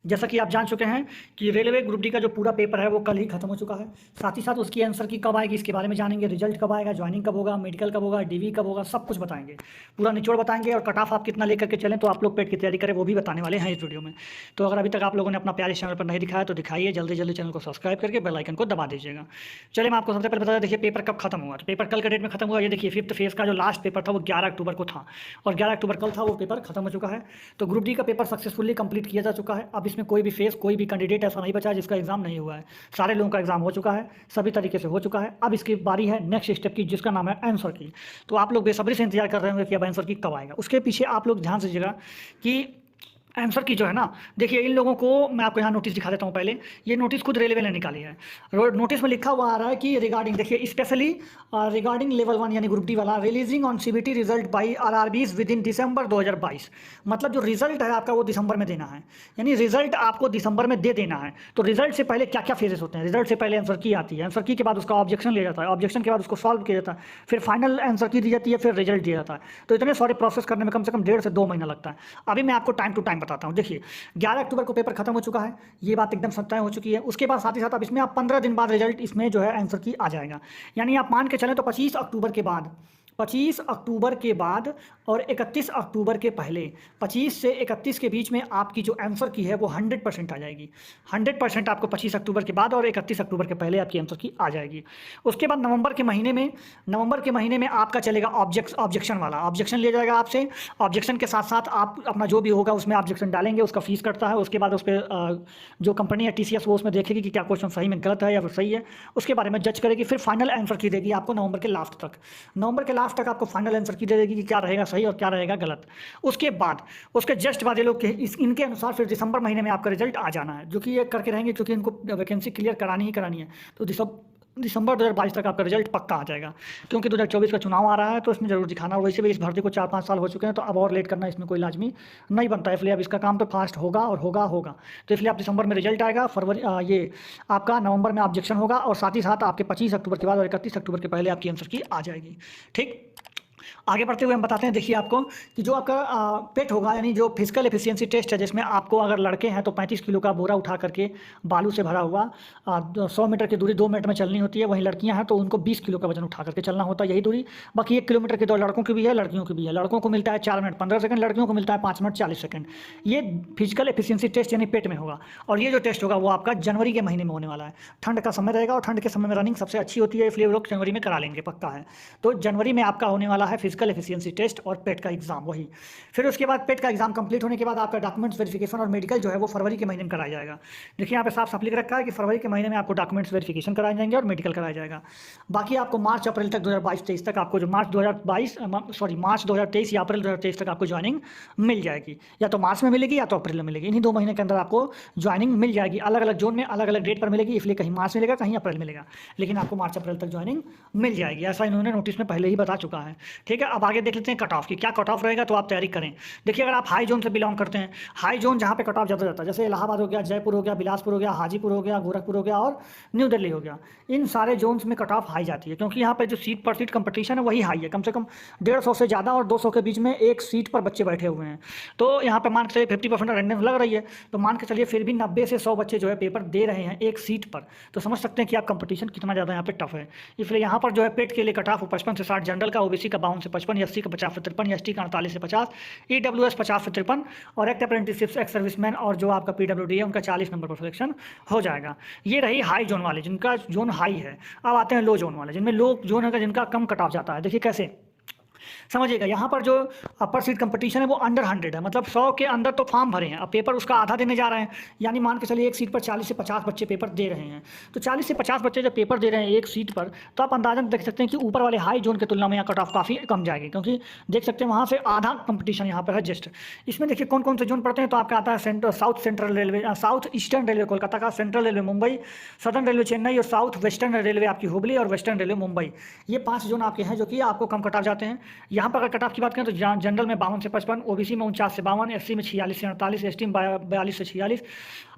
जैसा कि आप जान चुके हैं कि रेलवे ग्रुप डी का जो पूरा पेपर है वो कल ही खत्म हो चुका है। साथ ही साथ उसकी आंसर की कब आएगी इसके बारे में जानेंगे, रिजल्ट कब आएगा, ज्वाइनिंग कब होगा, मेडिकल कब होगा, डीवी कब होगा, सब कुछ बताएंगे। पूरा निचोड़ बताएंगे और कट ऑफ आप कितना लेकर के चलें तो आप लोग पेट की तैयारी करें वो भी बताने वाले हैं इस वीडियो में। तो अगर अभी तक आप लोगों ने अपना प्यारे चैनल पर नहीं दिखाया तो दिखाइए, जल्दी जल्दी चैनल को सब्सक्राइब करके बेल आइकन को दबा दीजिएगा। चलिए मैं आपको सबसे पहले बता दें, देखिए पेपर कब खत्म हुआ। तो पेपर कल के डेट में खत्म हुआ। ये देखिए फिफ्थ फेज का जो लास्ट पेपर था वो 11 अक्टूबर को था और 11 अक्टूबर कल था, वो पेपर खत्म हो चुका है। तो ग्रुप डी का पेपर सक्सेसफुली कंप्लीट किया जा चुका है। अब इसमें कोई भी फेज, कोई भी कैंडिडेट ऐसा नहीं बचा है जिसका एग्जाम नहीं हुआ है। सारे लोगों का एग्जाम हो चुका है, सभी तरीके से हो चुका है। अब इसकी बारी है नेक्स्ट स्टेप की, जिसका नाम है आंसर की। तो आप लोग बेसब्री से इंतजार कर रहे होंगे कि अब आंसर की कब आएगा। उसके पीछे आप लोग ध्यान दीजिएगा कि आंसर की जो है ना, देखिए इन लोगों को मैं आपको यहाँ नोटिस दिखा देता हूँ। पहले ये नोटिस खुद रेलवे ने निकाली है। नोटिस में लिखा हुआ आ रहा है कि रिगार्डिंग, देखिए स्पेशली रिगार्डिंग लेवल 1 यानी ग्रुप डी वाला, releasing on CBT result by RRBs within December 2022। मतलब जो रिजल्ट है आपका वो दिसंबर में देना है, यानी रिजल्ट आपको दिसंबर में दे देना है। तो रिजल्ट से पहले क्या क्या फेजेस होते हैं? रिजल्ट से पहले आंसर की आती है, आंसर की के बाद उसका ऑब्जेक्शन लिया जाता है, ऑब्जेक्शन के बाद उसको सॉल्व किया जाता है, फिर फाइनल आंसर की दी जाती है, फिर रिजल्ट दिया जाता है। तो इतने सारे प्रोसेस करने में कम से कम 1.5 से 2 महीना लगता है। अभी मैं आपको टाइम टू टाइम बताता हूँ। देखिए 11 अक्टूबर को पेपर खत्म हो चुका है, ये बात एकदम सत्य हो चुकी है। उसके बाद साथ ही साथ अब इसमें आप 15 दिन बाद रिजल्ट इसमें जो है आंसर की आ जाएगा। यानी आप मान के चलें तो 25 अक्टूबर के बाद, 25 अक्टूबर के बाद और 31 अक्टूबर के पहले, 25 से 31 के बीच में आपकी जो आंसर की है वो 100% आ जाएगी। 100% आपको 25 अक्टूबर के बाद और 31 अक्टूबर के पहले आपकी आंसर की आ जाएगी। उसके बाद नवंबर के महीने में आपका चलेगा ऑब्जेक्शन वाला, ऑब्जेक्शन लिया जाएगा आपसे। ऑब्जेक्शन के साथ साथ आप अपना जो भी होगा उसमें ऑब्जेक्शन डालेंगे, उसका फीस कटता है। उसके बाद उस पर जो कंपनी है TCS वो उसमें देखेगी कि क्या क्वेश्चन सही में गलत है या फिर सही है, उसके बारे में जज करेगी। फिर फाइनल आंसर की देगी आपको नवंबर के लास्ट तक। नवंबर के लास्ट तक आपको फाइनल आंसर की दे देगी कि क्या रहेगा सही और क्या रहेगा गलत। उसके बाद उसके जस्ट बाद ये लोग के इनके अनुसार फिर दिसंबर महीने में आपका रिजल्ट आ जाना है, जो कि ये करके रहेंगे क्योंकि इनको वैकेंसी क्लियर करानी ही करानी है। तो दिसंबर 2022 तक आपका रिजल्ट पक्का आ जाएगा, क्योंकि 2024 का चुनाव आ रहा है तो इसमें जरूर दिखाना। और वैसे भी इस भर्ती को 4-5 साल हो चुके हैं, तो अब और लेट करना इसमें कोई लाजमी नहीं बनता है। इसलिए अब इसका काम तो फास्ट होगा और होगा। तो इसलिए आप दिसंबर में रिजल्ट आएगा, फरवरी ये आपका नवंबर में ऑब्जेक्शन होगा और साथ ही साथ आपके 25 अक्टूबर के बाद और 31 अक्टूबर के पहले आपकी आंसर की आ जाएगी। ठीक, आगे बढ़ते हुए हम बताते हैं। देखिए आपको कि जो आपका पेट होगा, यानी जो फिजिकल एफिशिएंसी टेस्ट है, जिसमें आपको अगर लड़के हैं तो 35 किलो का बोरा उठा करके बालू से भरा हुआ 100 मीटर की दूरी 2 मिनट में चलनी होती है। वहीं लड़कियां हैं तो उनको 20 किलो का वजन उठा करके चलना होता है, यही दूरी। बाकी 1 किलोमीटर की दौड़ लड़कों की भी है, लड़कियों की भी है। लड़कों को मिलता है 4 मिनट 15 सेकंड, लड़कियों को मिलता है 5 मिनट 40 सेकंड। ये फिजिकल एफिशिएंसी टेस्ट यानी पेट में होगा। और ये जो टेस्ट होगा वो आपका जनवरी के महीने में होने वाला है। ठंड का समय रहेगा और ठंड के समय में रनिंग सबसे अच्छी होती है, इसलिए वो लोग जनवरी में करा लेंगे, पक्का है। तो जनवरी में आपका होने वाला है फिजिकल एफिशिएंसी टेस्ट और पेट का एग्जाम वही। फिर उसके बाद पेट का एग्जाम कंप्लीट होने के बाद आपका डॉक्यूमेंट्स वेरिफिकेशन और मेडिकल जो है वो फरवरी के महीने में कराया जाएगा। देखिए यहाँ पे साफ साफ लिख रखा है कि फरवरी के महीने में आपको डॉक्यूमेंट्स वेरिफिकेशन कराए जाएंगे और मेडिकल कराया जाएगा। बाकी आपको मार्च अप्रैल तक 2022-23 तक आपको जो मार्च 2023 या अप्रैल 2023 तक आपको ज्वाइनिंग मिल जाएगी। या तो मार्च में मिलेगी या तो अप्रैल में मिलेगी। इन्हीं 2 महीने के अंदर आपको ज्वाइनिंग मिल जाएगी। अलग अलग जोन में अलग अलग डेट पर मिलेगी, इसलिए कहीं मार्च मिलेगा कहीं अप्रैल मिलेगा, लेकिन आपको मार्च अप्रैल तक ज्वाइनिंग मिल जाएगी। ऐसा इन्होंने नोटिस में पहले ही बता चुका है। ठीक है, अब आगे देख लेते हैं कट ऑफ की। क्या कट ऑफ रहेगा तो आप तैयारी करें। देखिए अगर आप हाई जोन से बिलोंग करते हैं, हाई जोन जहाँ पे कट ऑफ ज़्यादा जाता है, जैसे इलाहाबाद हो गया, जयपुर हो गया, बिलासपुर हो गया, हाजीपुर हो गया, गोरखपुर हो गया और न्यू दिल्ली हो गया, इन सारे जोन्स में कट ऑफ हाई जाती है, क्योंकि यहाँ पे जो सीट पर सीट कंपटीशन है वही हाई है। कम से कम 150 से ज़्यादा और 200 के बीच में एक सीट पर बच्चे बैठे हुए हैं। तो यहाँ पे मान के चलिए 50% अटेंडेंस लग रही है, तो मान के चलिए फिर भी 90 से 100 बच्चे जो है पेपर दे रहे हैं एक सीट पर। तो समझ सकते हैं कि आप कंपटीशन कितना ज़्यादा यहाँ पे टफ है। इसलिए यहाँ पर जो है पेट के लिए कट ऑफ 55 से 60, जनरल का, OBC का 52 से 55, SC का 50 से 53, ST का 48 से 50, EWS 50 से 53 और एक्ट अप्रेंटिसशिप, एक्स सर्विसमैन और जो आपका PWD है उनका 40 नंबर पर सिलेक्शन हो जाएगा। ये रही हाई जोन वाले, जिनका जोन हाई है। अब आते हैं लो जोन वाले, जिनमें लो जोन है जिनका कम कट ऑफ जाता है। देखिए कैसे समझिएगा, यहाँ पर जो अपर सीट कंपटीशन है वो अंडर 100 है, मतलब 100 के अंदर तो फॉर्म भरे हैं, अब पेपर उसका आधा देने जा रहे हैं। यानी मान के चलिए एक सीट पर 40 से 50 बच्चे पेपर दे रहे हैं, तो 40 से 50 बच्चे जब पेपर दे रहे हैं एक सीट पर, तो आप अंदाजन देख सकते हैं कि ऊपर वाले हाई जोन की तुलना में यहाँ कट ऑफ काफ़ी कम जाएगी, क्योंकि देख सकते हैं वहाँ से आधा कंपटीशन यहाँ पर है जस्ट। इसमें देखिए कौन कौन से जोन पड़ते हैं, तो आपका आता है South Central Railway, South Eastern Railway Kolkata का, Central Railway Mumbai, Southern Railway Chennai और साउथ वेस्टर्न रेलवे आपकी हुबली और वेस्टर्न रेलवे मुंबई। ये 5 जोन आपके हैं जो कि आपको कम कट ऑफ जाते हैं। यहाँ पर अगर कट ऑफ की बात करें तो जनरल में 52 से 55, ओबीसी में 49 से 52, एससी में 46 से 48, एसटी में 42 से 46,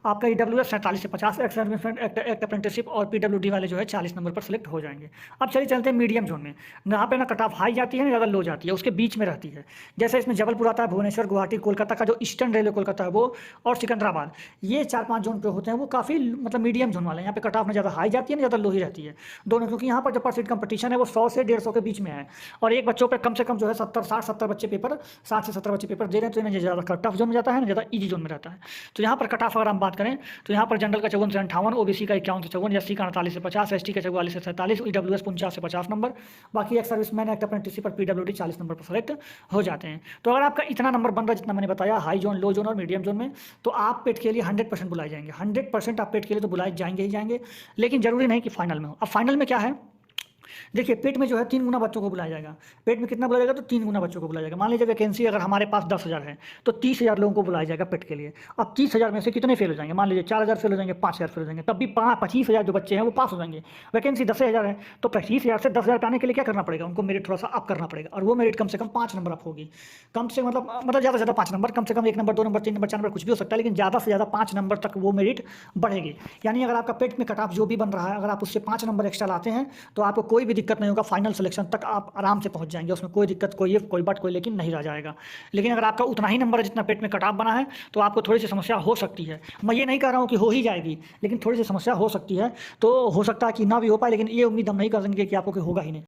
आपका ईडब्ल्यूएस 47 से 50, एक्स सर्विसमैन एक्ट अप्रेंटिसशिप और पीडब्ल्यूडी वाले जो है 40 नंबर पर सिलेक्ट हो जाएंगे। अब चलिए चलते हैं मीडियम जोन में। यहाँ पे ना कट ऑफ हाई जाती है ना ज़्यादा लो जाती है, उसके बीच में रहती है। जैसे इसमें जबलपुर आता है, भुवनेश्वर, गुवाहाटी, कोलकाता का जो ईस्टर्न रेलवे कोलकाता है वो, और सिकंदराबाद, ये 4-5 जोन पे होते हैं, वो काफ़ी मतलब मीडियम जोन वाले हैं। यहाँ पे कट ऑफ में ज़्यादा हाई जाती है ना ज़्यादा लो ही रहती है दोनों, क्योंकि यहाँ पर जो पर सीट कंपटीशन है वो 100 से 150 के बीच में है, और एक बच्चों पे कम से कम जो है 70 बच्चे पेपर 60 से 70 बच्चे पेपर दे रहे हैं, तो इन्हें ज़्यादा कट ऑफ जोन में जाता है ना ज़्यादा ईजी जोन में रहता है। तो यहाँ पर कट ऑफ अगर हम बात करें तो यहाँ पर जनरल का 54 से 58, ओबीसी का 51 से 54, एससी का 48 से 50, एसटी का 44 से 47, ईडब्ल्यूएस 49 से 50 नंबर, बाकी एक्स सर्विसमैन एक्ट अप्रेंटिसशिप पर पीडब्ल्यूडी 40 नंबर पर सेलेक्ट हो जाते हैं। तो अगर आपका इतना नंबर बन रहा है जितना मैंने बताया हाई जोन, लो जोन और मीडियम जोन में, तो आप पेट के लिए 100% बुलाए जाएंगे। 100% आप पेट के लिए तो बुलाए जाएंगे ही जाएंगे, लेकिन जरूरी नहीं कि फाइनल में हो। अब फाइनल में क्या है, देखिए पेट में जो है 3 गुना बच्चों को बुलाया जाएगा। पेट में कितना बुलाया जाएगा, तो 3 गुना बच्चों को बुलाया जाएगा। मान लीजिए वैकेंसी अगर हमारे पास 10,000 है तो 30,000 लोगों को बुलाया जाएगा पेट के लिए। अब 30,000 में से कितने फेल हो जाएंगे, मान लीजिए 4,000 फेल हो जाएंगे, 5,000 फेल हो जाएंगे, तब भी 25,000 जो बच्चे हैं वो पास हो जाएंगे। वैकेंसी 10,000 है तो 25,000 से 10,000 पे आने के लिए क्या करना पड़ेगा, उनको मेरिट थोड़ा सा अप करना पड़ेगा, और वो मेरिट कम से कम 5 नंबर अप होगी। कम से मतलब ज़्यादा से ज़्यादा 5 नंबर, कम से कम 1 नंबर, 2 नंबर, 3 नंबर, 4 नंबर कुछ भी हो सकता है, लेकिन ज़्यादा से ज़्यादा 5 नंबर तक वो मेरिट बढ़ेगी। यानी अगर आपका पेट में कट ऑफ जो भी बन रहा है, अगर आप उससे 5 नंबर एक्स्ट्रा लाते हैं तो आपको कोई भी दिक्कत नहीं होगा, फाइनल सिलेक्शन तक आप आराम से पहुंच जाएंगे। उसमें कोई दिक्कत, कोई इफ, कोई बट, कोई लेकिन नहीं रह जाएगा। लेकिन अगर आपका उतना ही नंबर है जितना पेट में कट ऑफ बना है तो आपको थोड़ी सी समस्या हो सकती है। मैं ये नहीं कह रहा हूँ कि हो ही जाएगी, लेकिन थोड़ी सी समस्या हो सकती है। तो हो सकता है कि ना भी हो पाए, लेकिन ये उम्मीद हम नहीं कर सकेंगे कि आपको कि होगा ही नहीं।